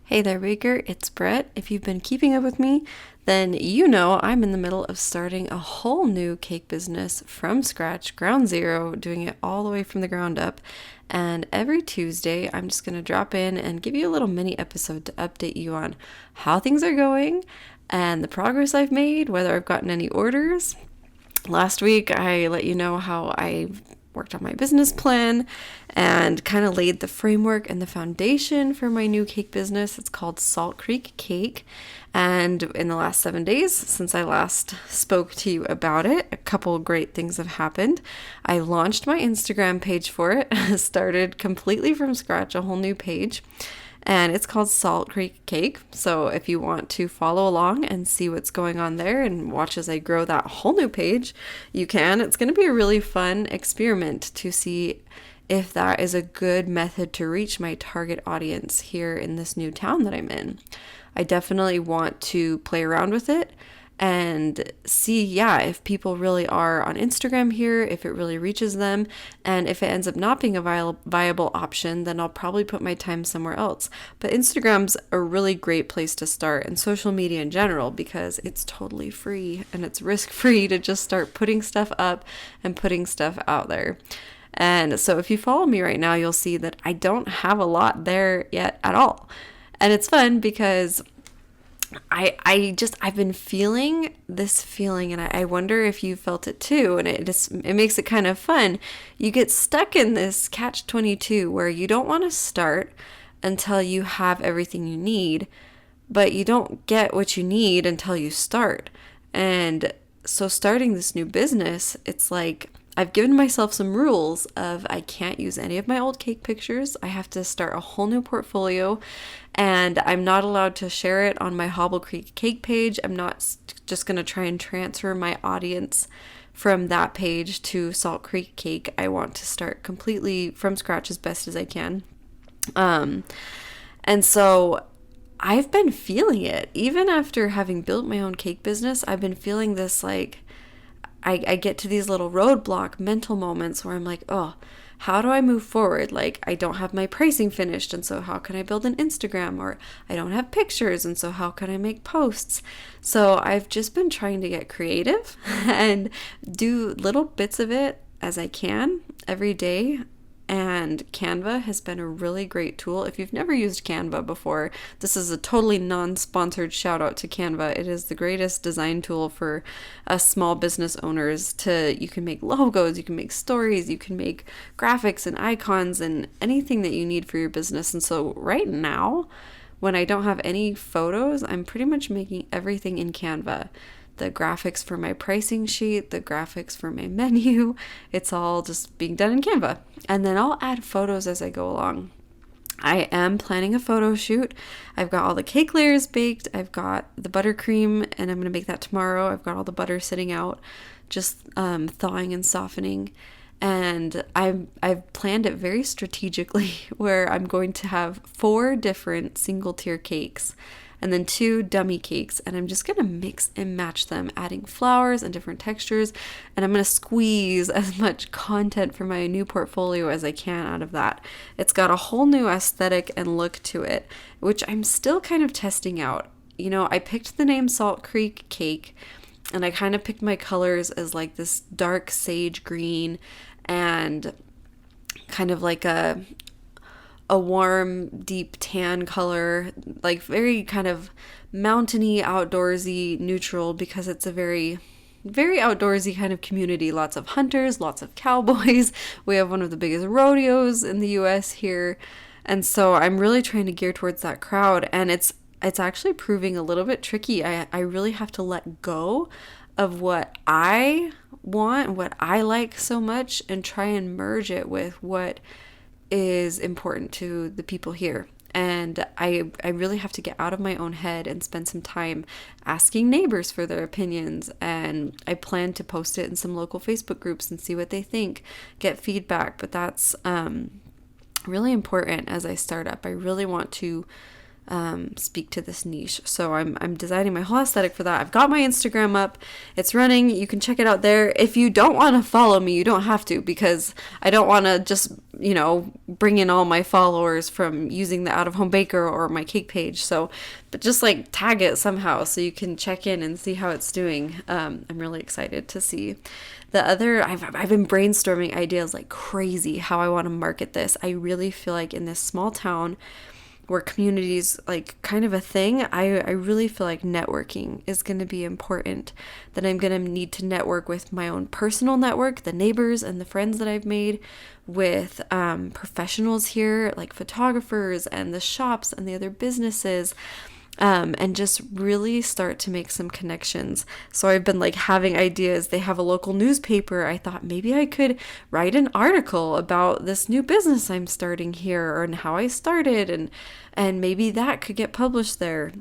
Hey there, Baker. It's Brett. If you've been keeping up with me, then you know I'm in the middle of starting a whole new cake business from scratch, ground zero, doing it all the way from the ground up. And every Tuesday, I'm just going to drop in and give you a little mini episode to update you on how things are going and the progress I've made, whether I've gotten any orders. Last week, I let you know how I worked on my business plan and kind of laid the framework and the foundation for my new cake business. It's called Salt Creek Cake. And in the last 7 days since I last spoke to you about it, a couple great things have happened. I launched my Instagram page for it, started completely from scratch, a whole new page. And it's called Salt Creek Cake. So if you want to follow along and see what's going on there and watch as I grow that whole new page, you can. It's going to be a really fun experiment to see if that is a good method to reach my target audience here in this new town that I'm in. I definitely want to play around with it and see, if people really are on Instagram here, if it really reaches them, and if it ends up not being a viable option, then I'll probably put my time somewhere else. But Instagram's a really great place to start, and social media in general, because it's totally free and it's risk-free to just start putting stuff up and putting stuff out there. And so if you follow me right now, you'll see that I don't have a lot there yet at all. And it's fun because I've been feeling this feeling, and I wonder if you felt it too. And it makes it kind of fun. You get stuck in this catch-22 where you don't want to start until you have everything you need, but you don't get what you need until you start. And so starting this new business, it's like I've given myself some rules of I can't use any of my old cake pictures. I have to start a whole new portfolio, and I'm not allowed to share it on my Hobble Creek Cake page. I'm not just going to try and transfer my audience from that page to Salt Creek Cake. I want to start completely from scratch as best as I can. And so I've been feeling it. Even after having built my own cake business, I've been feeling this like I get to these little roadblock mental moments where I'm like, oh, how do I move forward? Like, I don't have my pricing finished, and so how can I build an Instagram? Or I don't have pictures, and so how can I make posts? So I've just been trying to get creative and do little bits of it as I can every day. And Canva has been a really great tool. If you've never used Canva before, this is a totally non-sponsored shout out to Canva. It is the greatest design tool for us small business owners you can make logos, you can make stories, you can make graphics and icons and anything that you need for your business. And so right now, when I don't have any photos, I'm pretty much making everything in Canva. The graphics for my pricing sheet, the graphics for my menu, it's all just being done in Canva. And then I'll add photos as I go along. I am planning a photo shoot. I've got all the cake layers baked. I've got the buttercream, and I'm going to make that tomorrow. I've got all the butter sitting out, just thawing and softening. And I've planned it very strategically where I'm going to have 4 different single tier cakes and then 2 dummy cakes, and I'm just going to mix and match them, adding flowers and different textures, and I'm going to squeeze as much content for my new portfolio as I can out of that. It's got a whole new aesthetic and look to it, which I'm still kind of testing out. You know, I picked the name Salt Creek Cake, and I kind of picked my colors as like this dark sage green and kind of like a warm, deep tan color, like very kind of mountainy, outdoorsy, neutral, because it's a very, very outdoorsy kind of community. Lots of hunters, lots of cowboys. We have one of the biggest rodeos in the US here. And so I'm really trying to gear towards that crowd. And it's actually proving a little bit tricky. I really have to let go of what I want, what I like so much, and try and merge it with what is important to the people here. And I really have to get out of my own head and spend some time asking neighbors for their opinions. And I plan to post it in some local Facebook groups and see what they think, get feedback. But that's really important as I start up. I really want to speak to this niche. So I'm designing my whole aesthetic for that. I've got my Instagram up. It's running. You can check it out there. If you don't want to follow me, you don't have to, because I don't want to just, bring in all my followers from using the Out of Home Baker or my cake page. So, but just like tag it somehow so you can check in and see how it's doing. I'm really excited to see. I've been brainstorming ideas like crazy how I want to market this. I really feel like in this small town where community's like kind of a thing, I really feel like networking is going to be important. That I'm going to need to network with my own personal network, the neighbors and the friends that I've made, with professionals here, like photographers and the shops and the other businesses. And just really start to make some connections. So I've been like having ideas. They have a local newspaper. I thought maybe I could write an article about this new business I'm starting here and how I started, and maybe that could get published there.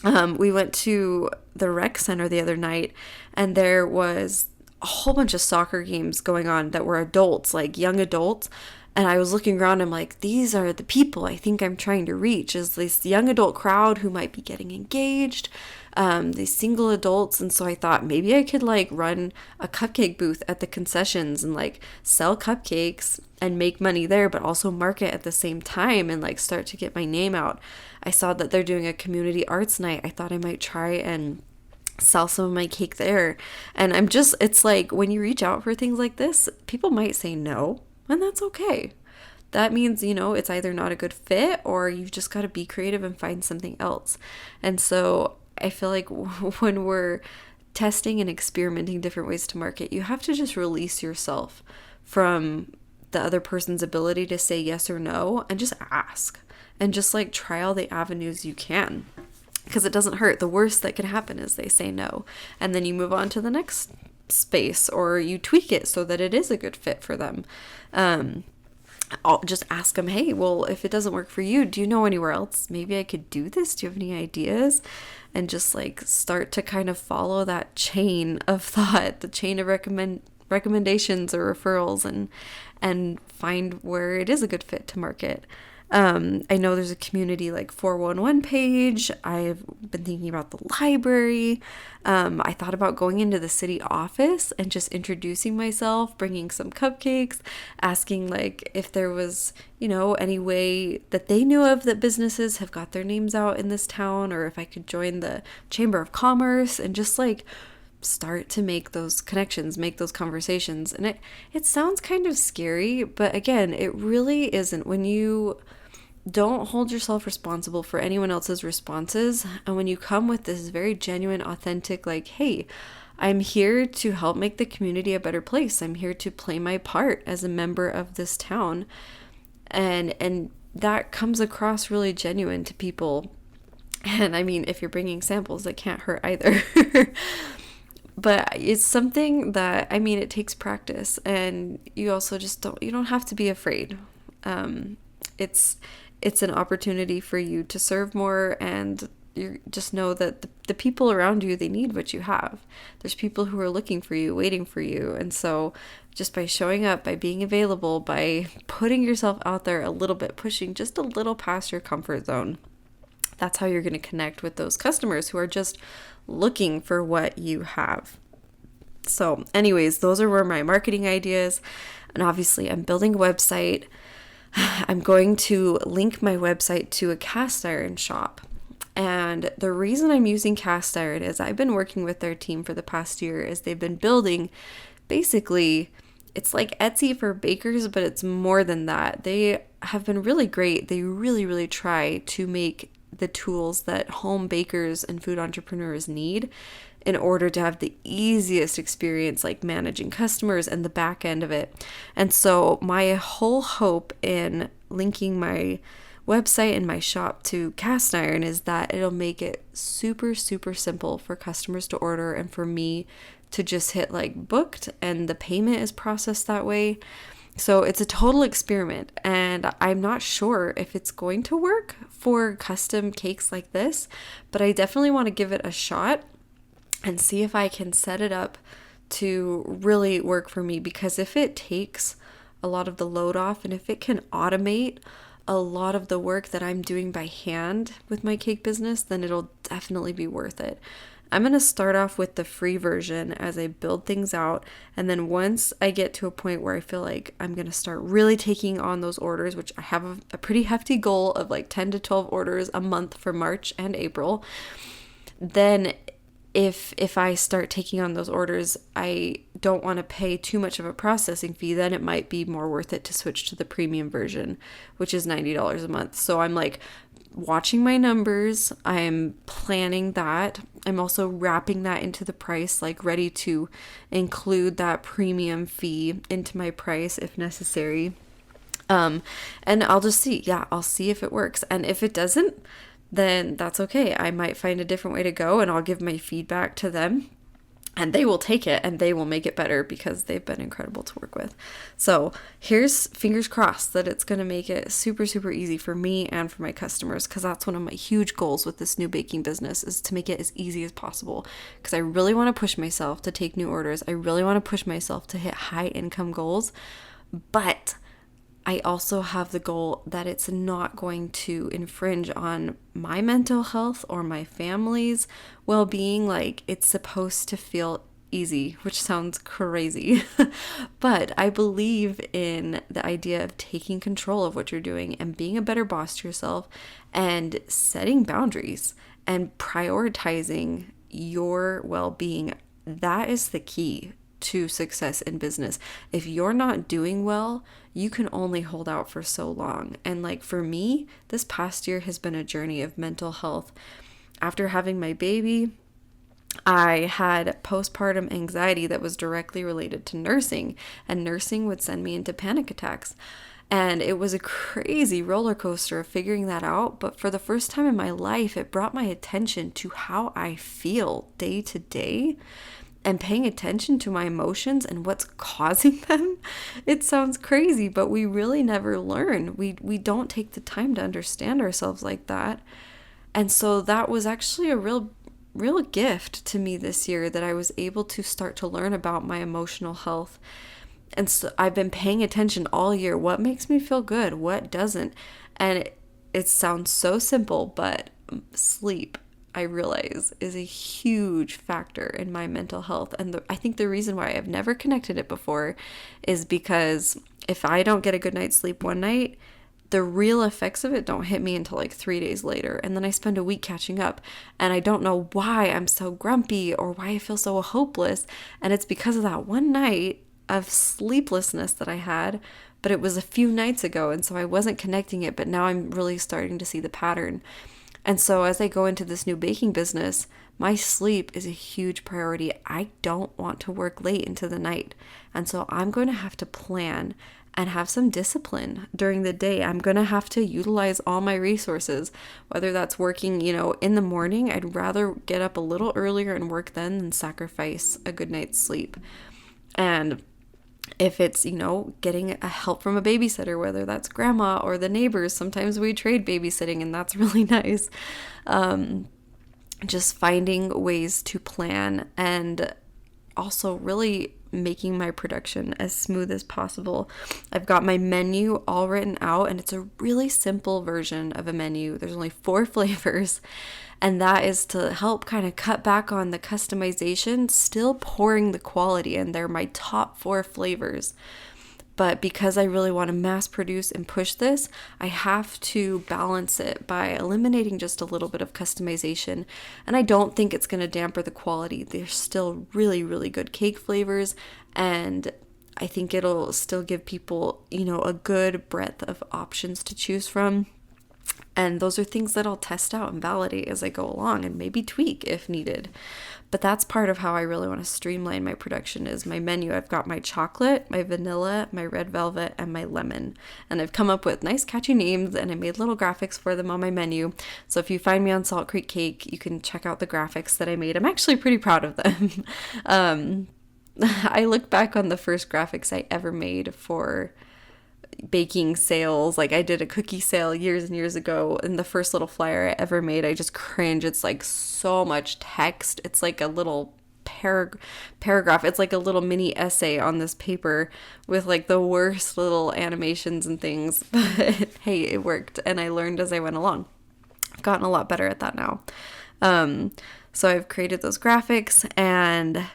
We went to the rec center the other night, and there was a whole bunch of soccer games going on that were adults, like young adults. And I was looking around, I'm like, these are the people I think I'm trying to reach, is this young adult crowd who might be getting engaged, these single adults. And so I thought maybe I could like run a cupcake booth at the concessions and like sell cupcakes and make money there, but also market at the same time and like start to get my name out. I saw that they're doing a community arts night. I thought I might try and sell some of my cake there. And it's like when you reach out for things like this, people might say no. And that's okay. That means, it's either not a good fit or you've just got to be creative and find something else. And so I feel like when we're testing and experimenting different ways to market, you have to just release yourself from the other person's ability to say yes or no and just ask and just like try all the avenues you can. Because it doesn't hurt. The worst that can happen is they say no. And then you move on to the next space, or you tweak it so that it is a good fit for them. I'll just ask them, hey, well, if it doesn't work for you, do you know anywhere else maybe I could do this? Do you have any ideas? And just like start to kind of follow that chain of thought, the chain of recommendations or referrals, and find where it is a good fit to market. I know there's a community like 411 page. I've been thinking about the library. I thought about going into the city office and just introducing myself, bringing some cupcakes, asking like if there was, any way that they knew of that businesses have got their names out in this town, or if I could join the Chamber of Commerce and just like start to make those connections, make those conversations. And it sounds kind of scary, but again, it really isn't. When you don't hold yourself responsible for anyone else's responses, and when you come with this very genuine, authentic, like, hey, I'm here to help make the community a better place. I'm here to play my part as a member of this town. And that comes across really genuine to people. And I mean, if you're bringing samples, that can't hurt either. But it's something that, it takes practice, and you also you don't have to be afraid. It's an opportunity for you to serve more, and you just know that the people around you, they need what you have. There's people who are looking for you, waiting for you. And so just by showing up, by being available, by putting yourself out there a little bit, pushing just a little past your comfort zone, that's how you're going to connect with those customers who are just looking for what you have. So anyways, those are where my marketing ideas. And obviously I'm building a website. I'm going to link my website to a cast iron shop. And the reason I'm using cast iron is I've been working with their team for the past year as they've been building, basically, it's like Etsy for bakers, but it's more than that. They have been really great. They really, really try to make the tools that home bakers and food entrepreneurs need in order to have the easiest experience, like managing customers and the back end of it. And so my whole hope in linking my website and my shop to cast iron is that it'll make it super, super simple for customers to order and for me to just hit like booked, and the payment is processed that way. So it's a total experiment, and I'm not sure if it's going to work for custom cakes like this, but I definitely want to give it a shot and see if I can set it up to really work for me. Because if it takes a lot of the load off, and if it can automate a lot of the work that I'm doing by hand with my cake business, then it'll definitely be worth it. I'm going to start off with the free version as I build things out. And then once I get to a point where I feel like I'm going to start really taking on those orders, which I have a pretty hefty goal of like 10 to 12 orders a month for March and April, then if I start taking on those orders, I don't want to pay too much of a processing fee, then it might be more worth it to switch to the premium version, which is $90 a month. So I'm like watching my numbers. I'm planning that. I'm also wrapping that into the price, like ready to include that premium fee into my price if necessary. And I'll just see. Yeah, I'll see if it works. And if it doesn't, then that's okay. I might find a different way to go, and I'll give my feedback to them, and they will take it and they will make it better because they've been incredible to work with. So here's fingers crossed that it's going to make it super, super easy for me and for my customers, because that's one of my huge goals with this new baking business, is to make it as easy as possible, because I really want to push myself to take new orders. I really want to push myself to hit high income goals, but I also have the goal that it's not going to infringe on my mental health or my family's well-being. Like, it's supposed to feel easy, which sounds crazy. But I believe in the idea of taking control of what you're doing and being a better boss to yourself and setting boundaries and prioritizing your well-being. That is the key to success in business. If you're not doing well, you can only hold out for so long. And like for me, this past year has been a journey of mental health. After having my baby, I had postpartum anxiety that was directly related to nursing, and nursing would send me into panic attacks. And it was a crazy roller coaster of figuring that out. But for the first time in my life, it brought my attention to how I feel day to day and paying attention to my emotions and what's causing them. It sounds crazy, but we really never learn. We don't take the time to understand ourselves like that. And so that was actually a real gift to me this year, that I was able to start to learn about my emotional health. And so I've been paying attention all year. What makes me feel good? What doesn't? And it sounds so simple, but sleep, I realize, is a huge factor in my mental health. And I think the reason why I've never connected it before is because if I don't get a good night's sleep one night, the real effects of it don't hit me until like 3 days later. And then I spend a week catching up, and I don't know why I'm so grumpy or why I feel so hopeless. And it's because of that one night of sleeplessness that I had, but it was a few nights ago. And so I wasn't connecting it, but now I'm really starting to see the pattern. And so as I go into this new baking business, my sleep is a huge priority. I don't want to work late into the night. And so I'm going to have to plan and have some discipline during the day. I'm going to have to utilize all my resources, whether that's working, in the morning. I'd rather get up a little earlier and work then than sacrifice a good night's sleep. And if it's, getting a help from a babysitter, whether that's grandma or the neighbors, sometimes we trade babysitting, and that's really nice. Just finding ways to plan, and also really making my production as smooth as possible. I've got my menu all written out, and it's a really simple version of a menu. There's only 4 flavors. And that is to help kind of cut back on the customization, still pouring the quality in. They're my top 4 flavors. But because I really want to mass produce and push this, I have to balance it by eliminating just a little bit of customization. And I don't think it's going to dampen the quality. They're still really, really good cake flavors. And I think it'll still give people, a good breadth of options to choose from. And those are things that I'll test out and validate as I go along, and maybe tweak if needed. But that's part of how I really want to streamline my production, is my menu. I've got my chocolate, my vanilla, my red velvet, and my lemon. And I've come up with nice catchy names, and I made little graphics for them on my menu. So if you find me on Salt Creek Cake, you can check out the graphics that I made. I'm actually pretty proud of them. I look back on the first graphics I ever made for baking sales. Like, I did a cookie sale years and years ago, and the first little flyer I ever made, I just cringe. It's like so much text. It's like a little paragraph. It's like a little mini essay on this paper with like the worst little animations and things. But hey, it worked, and I learned as I went along. I've gotten a lot better at that now. So I've created those graphics and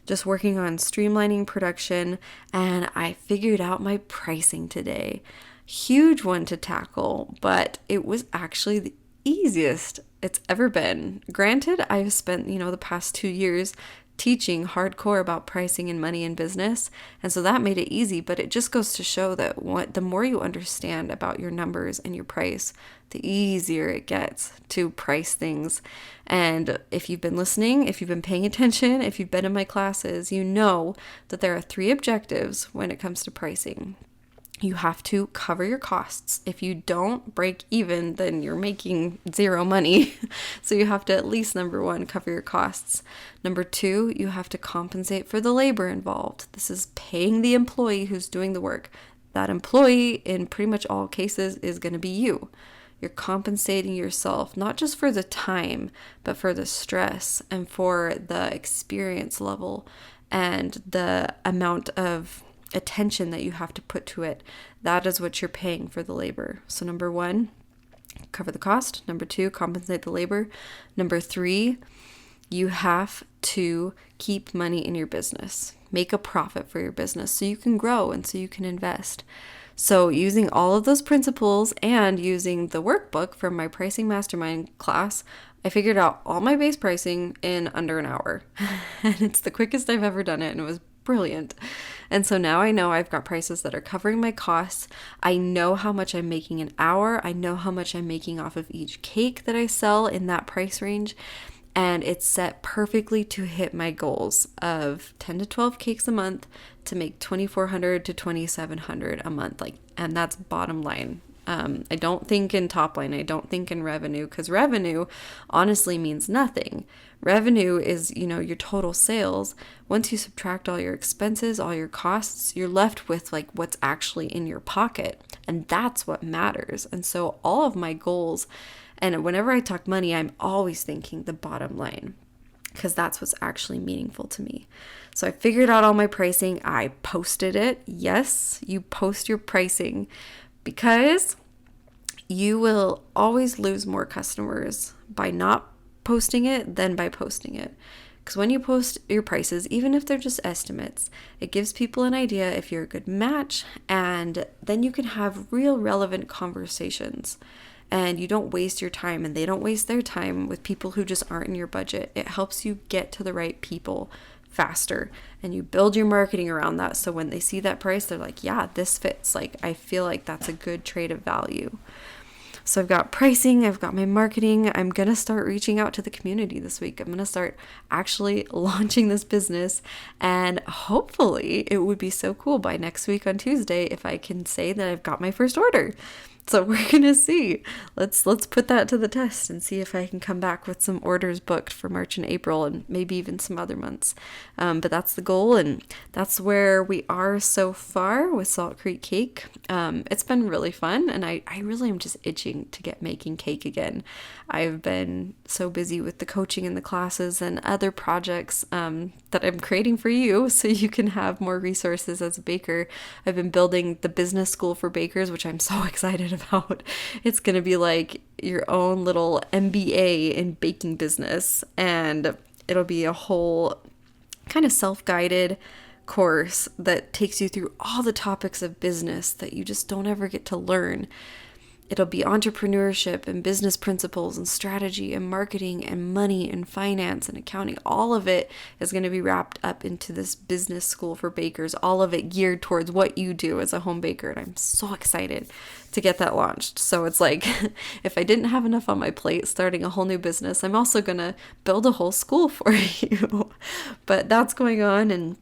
just working on streamlining production, and I figured out my pricing today. Huge one to tackle, but it was actually the easiest it's ever been. Granted, I've spent, the past 2 years teaching hardcore about pricing and money in business, and so that made it easy, but it just goes to show that the more you understand about your numbers and your price, the easier it gets to price things. And if you've been listening, if you've been paying attention, if you've been in my classes, you know that there are 3 objectives when it comes to pricing. You have to cover your costs. If you don't break even, then you're making zero money. So you have to at least, number 1, cover your costs. Number 2, you have to compensate for the labor involved. This is paying the employee who's doing the work. That employee, in pretty much all cases, is going to be you. You're compensating yourself, not just for the time, but for the stress and for the experience level and the amount of attention that you have to put to it. That is what you're paying for the labor. So number 1, cover the cost. Number 2, compensate the labor. Number 3, you have to keep money in your business. Make a profit for your business so you can grow and so you can invest. So using all of those principles and using the workbook from my pricing mastermind class, I figured out all my base pricing in under an hour. And it's the quickest I've ever done it, and it was brilliant. And so now I know I've got prices that are covering my costs. I know how much I'm making an hour. I know how much I'm making off of each cake that I sell in that price range. And it's set perfectly to hit my goals of 10 to 12 cakes a month to make $2,400 to $2,700 a month. And that's bottom line. I don't think in top line. I don't think in revenue, because revenue honestly means nothing. Revenue is, your total sales. Once you subtract all your expenses, all your costs, you're left with like what's actually in your pocket. And that's what matters. And so all of my goals, and whenever I talk money, I'm always thinking the bottom line, because that's what's actually meaningful to me. So I figured out all my pricing. I posted it. Yes, you post your pricing, because you will always lose more customers by not posting it than by posting it. Because when you post your prices, even if they're just estimates, it gives people an idea if you're a good match, and then you can have real relevant conversations. And you don't waste your time, and they don't waste their time with people who just aren't in your budget. It helps you get to the right people faster, and you build your marketing around that. So when they see that price, they're like, yeah, this fits. Like, I feel like that's a good trade of value. So I've got pricing, I've got my marketing. I'm going to start reaching out to the community this week. I'm going to start actually launching this business, and hopefully it would be so cool by next week on Tuesday if I can say that I've got my first order. So we're going to see. Let's put that to the test and see if I can come back with some orders booked for March and April, and maybe even some other months. But that's the goal, and that's where we are so far with Salt Creek Cake. It's been really fun, and I really am just itching to get making cake again. I've been so busy with the coaching and the classes and other projects that I'm creating for you so you can have more resources as a baker. I've been building the business school for bakers, which I'm so excited about. It's going to be like your own little MBA in baking business, and it'll be a whole kind of self-guided course that takes you through all the topics of business that you just don't ever get to learn. It'll be entrepreneurship and business principles and strategy and marketing and money and finance and accounting. All of it is going to be wrapped up into this business school for bakers, all of it geared towards what you do as a home baker. And I'm so excited to get that launched. So it's like, if I didn't have enough on my plate starting a whole new business, I'm also going to build a whole school for you. But that's going on, and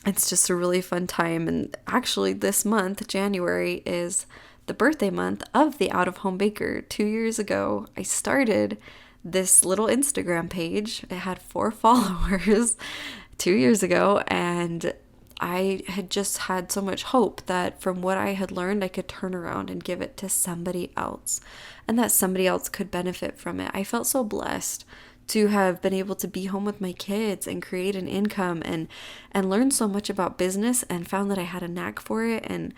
it's just a really fun time. And actually this month, January, is the birthday month of the Out of Home Baker. 2 years ago, I started this little Instagram page. It had 4 followers 2 years ago, and I had just had so much hope that from what I had learned, I could turn around and give it to somebody else, and that somebody else could benefit from it. I felt so blessed to have been able to be home with my kids and create an income and learn so much about business, and found that I had a knack for it. And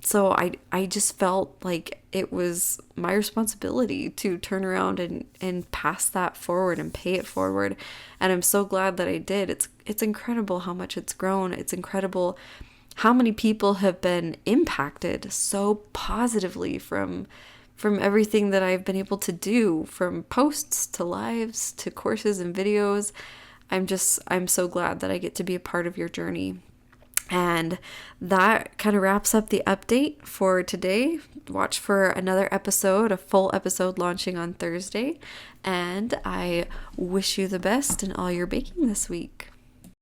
so I just felt like it was my responsibility to turn around and pass that forward and pay it forward. And I'm so glad that I did. It's incredible how much it's grown. It's incredible how many people have been impacted so positively from everything that I've been able to do, from posts to lives to courses and videos. I'm so glad that I get to be a part of your journey. And that kind of wraps up the update for today. Watch for another episode, a full episode launching on Thursday. And I wish you the best in all your baking this week.